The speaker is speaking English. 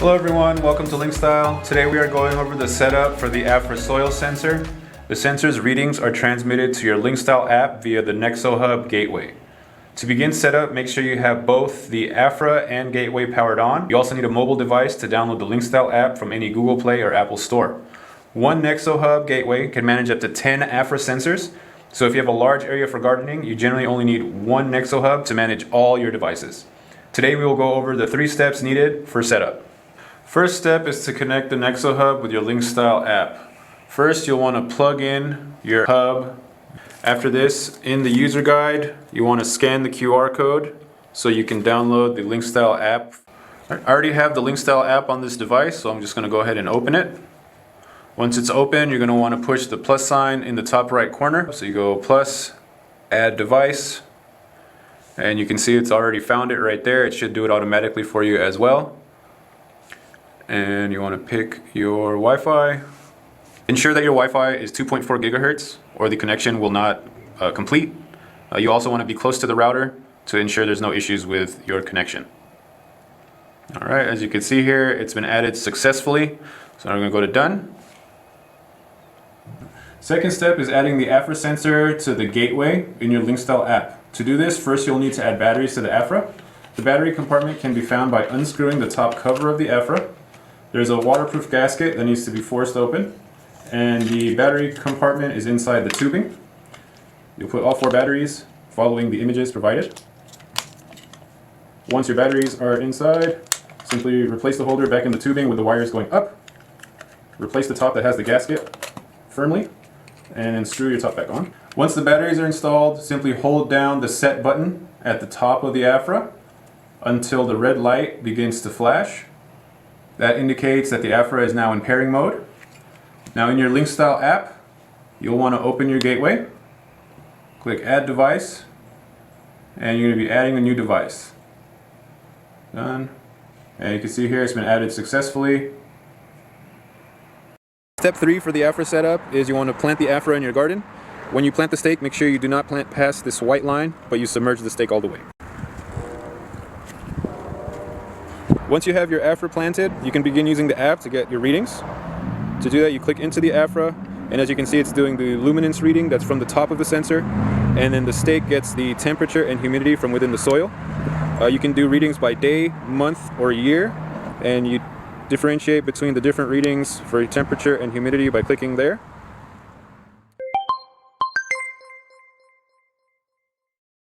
Hello everyone, welcome to Linkstyle. Today we are going over the setup for the Afra soil sensor. The sensor's readings are transmitted to your Linkstyle app via the NexoHub gateway. To begin setup, make sure you have both the Afra and gateway powered on. You also need a mobile device to download the Linkstyle app from any Google Play or Apple Store. One NexoHub gateway can manage up to 10 Afra sensors. So if you have a large area for gardening, you generally only need one NexoHub to manage all your devices. Today we will go over the 3 steps needed for setup. First step is to connect the NexoHub with your Linkstyle app. First, you'll want to plug in your hub. After this, in the user guide, you want to scan the QR code so you can download the Linkstyle app. I already have the Linkstyle app on this device, so I'm just going to go ahead and open it. Once it's open, you're going to want to push the plus sign in the top right corner. So you go plus, add device, and you can see it's already found it right there. It should do it automatically for you as well. And you want to pick your Wi-Fi. Ensure that your Wi-Fi is 2.4 gigahertz or the connection will not complete. You also want to be close to the router to ensure there's no issues with your connection. Alright, as you can see here, it's been added successfully. So now we're going to go to done. Second step is adding the Afra sensor to the gateway in your Linkstyle app. To do this, first you'll need to add batteries to the Afra. The battery compartment can be found by unscrewing the top cover of the Afra. There's a waterproof gasket that needs to be forced open, and the battery compartment is inside the tubing. You'll put all 4 batteries following the images provided. Once your batteries are inside, simply replace the holder back in the tubing with the wires going up. Replace the top that has the gasket firmly, and then screw your top back on. Once the batteries are installed, simply hold down the set button at the top of the Afra until the red light begins to flash. That indicates that the Afra is now in pairing mode. Now in your Linkstyle app, you'll want to open your gateway, click Add Device, and you're going to be adding a new device. Done. And you can see here it's been added successfully. Step 3 for the Afra setup is you want to plant the Afra in your garden. When you plant the stake, make sure you do not plant past this white line, but you submerge the stake all the way. Once you have your Afra planted, you can begin using the app to get your readings. To do that, you click into the Afra, and as you can see, it's doing the luminance reading that's from the top of the sensor, and then the stake gets the temperature and humidity from within the soil. You can do readings by day, month, or year, and you differentiate between the different readings for temperature and humidity by clicking there.